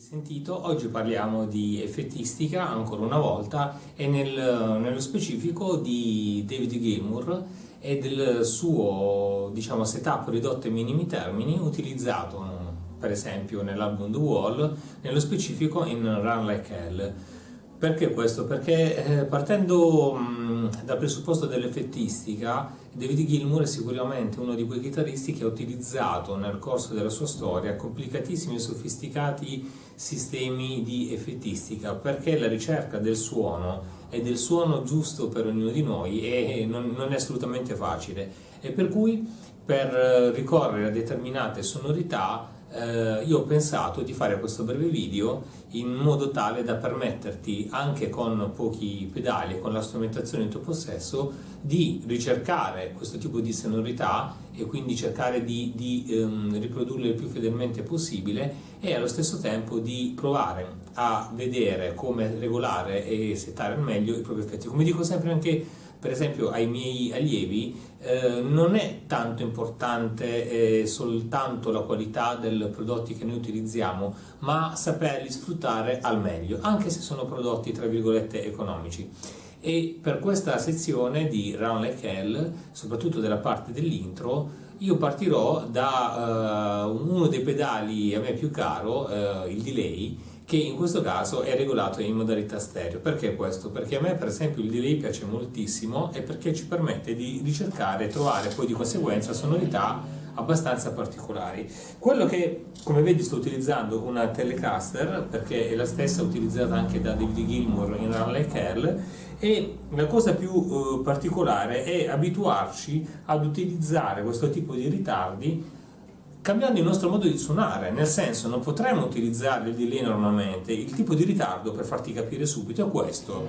Sentito, oggi parliamo di effettistica ancora una volta e nello specifico di David Gilmour e del suo, diciamo, setup ridotto ai minimi termini utilizzato per esempio nell'album The Wall, nello specifico in Run Like Hell. Perché questo? Perché partendo dal presupposto dell'effettistica, David Gilmour è sicuramente uno di quei chitarristi che ha utilizzato nel corso della sua storia complicatissimi e sofisticati sistemi di effettistica, perché la ricerca del suono e del suono giusto per ognuno di noi non è assolutamente facile, e per cui per ricorrere a determinate sonorità io ho pensato di fare questo breve video in modo tale da permetterti, anche con pochi pedali e con la strumentazione in tuo possesso, di ricercare questo tipo di sonorità e quindi cercare di riprodurle il più fedelmente possibile, e allo stesso tempo di provare a vedere come regolare e settare al meglio i propri effetti. Come dico sempre anche per esempio ai miei allievi, non è tanto importante soltanto la qualità dei prodotti che noi utilizziamo, ma saperli sfruttare al meglio, anche se sono prodotti tra virgolette economici. E per questa sezione di Run Like Hell, soprattutto della parte dell'intro, io partirò da uno dei pedali a me più caro, il delay, che in questo caso è regolato in modalità stereo. Perché questo? Perché a me per esempio il delay piace moltissimo, e perché ci permette di ricercare e trovare poi di conseguenza sonorità abbastanza particolari. Quello che, come vedi, sto utilizzando una Telecaster, perché è la stessa utilizzata anche da David Gilmour in Run Like Hell, e la cosa più particolare è abituarci ad utilizzare questo tipo di ritardi cambiando il nostro modo di suonare, nel senso, non potremmo utilizzare il delay normalmente. Il tipo di ritardo, per farti capire subito, è questo.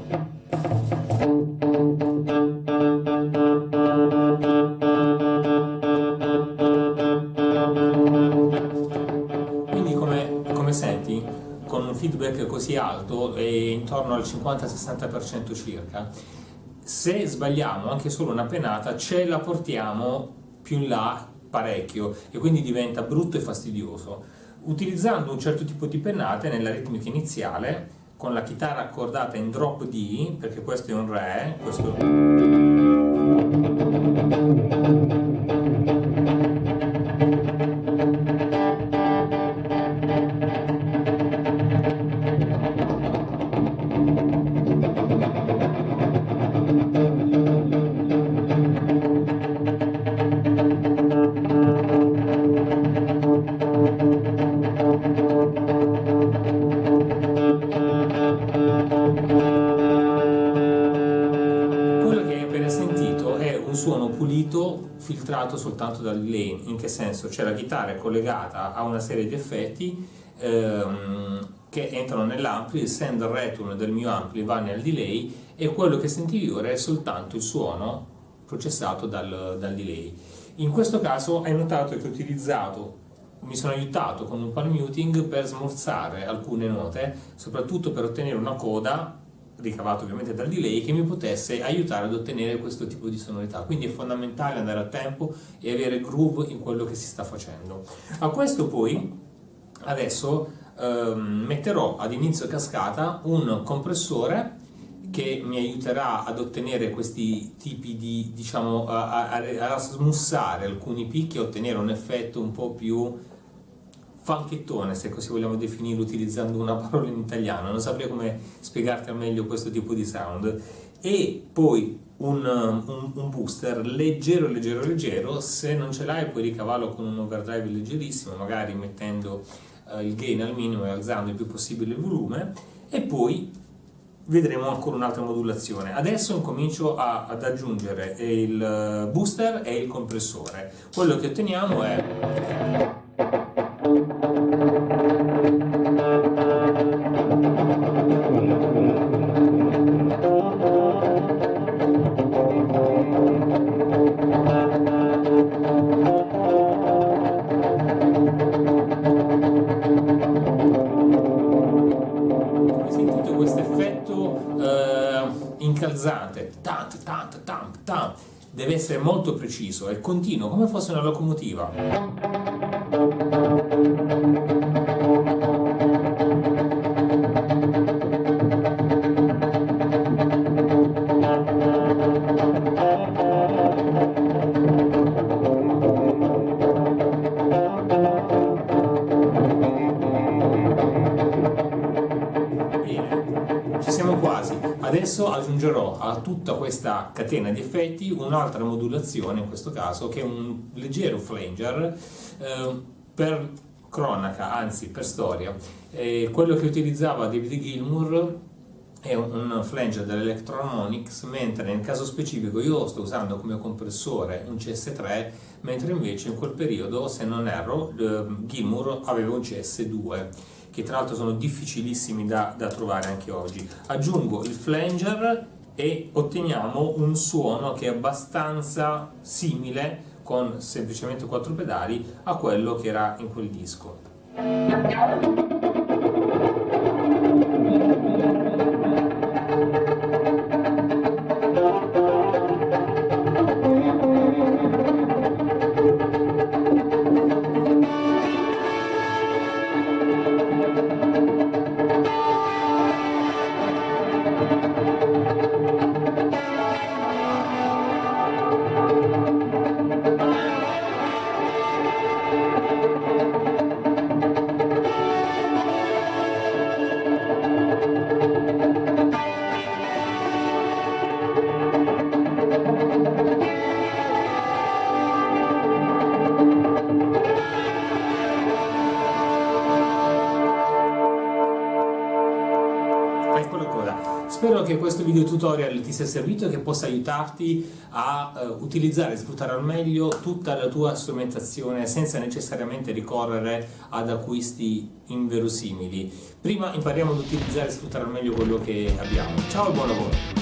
Quindi come senti, con un feedback così alto, intorno al 50-60% circa, se sbagliamo anche solo una pennata ce la portiamo più in là parecchio, e quindi diventa brutto e fastidioso. Utilizzando un certo tipo di pennate nella ritmica iniziale, con la chitarra accordata in drop D, perché questo è un Re, un suono pulito filtrato soltanto dal delay. In che senso? Cioè la chitarra è collegata a una serie di effetti che entrano nell'ampli, il send return del mio ampli va nel delay, e quello che sentivi ora è soltanto il suono processato dal delay. In questo caso hai notato che ho utilizzato, mi sono aiutato con un palm muting per smorzare alcune note, soprattutto per ottenere una coda ricavato ovviamente dal delay che mi potesse aiutare ad ottenere questo tipo di sonorità. Quindi è fondamentale andare a tempo e avere groove in quello che si sta facendo. A questo poi adesso metterò ad inizio cascata un compressore che mi aiuterà ad ottenere questi tipi di, diciamo, a smussare alcuni picchi e ottenere un effetto un po' più funkettone, se così vogliamo definirlo utilizzando una parola in italiano, non saprei come spiegarti al meglio questo tipo di sound. E poi un booster leggero, se non ce l'hai puoi ricavarlo con un overdrive leggerissimo, magari mettendo il gain al minimo e alzando il più possibile il volume, e poi vedremo ancora un'altra modulazione. Adesso incomincio ad aggiungere il booster e il compressore. Quello che otteniamo è sentito questo effetto incalzante, deve essere molto preciso e continuo, come fosse una locomotiva. Ci siamo quasi. Adesso aggiungerò a tutta questa catena di effetti un'altra modulazione, in questo caso, che è un leggero flanger. Per cronaca, anzi per storia, quello che utilizzava David Gilmour è un flanger dell'Electro-Harmonix, mentre nel caso specifico io sto usando come compressore un CS3, mentre invece in quel periodo, se non erro, Gilmour aveva un CS2, che tra l'altro sono difficilissimi da trovare anche oggi. Aggiungo il flanger e otteniamo un suono che è abbastanza simile, con semplicemente 4 pedali, a quello che era in quel disco. Spero che questo video tutorial ti sia servito e che possa aiutarti a utilizzare e sfruttare al meglio tutta la tua strumentazione senza necessariamente ricorrere ad acquisti inverosimili. Prima impariamo ad utilizzare e sfruttare al meglio quello che abbiamo. Ciao e buon lavoro!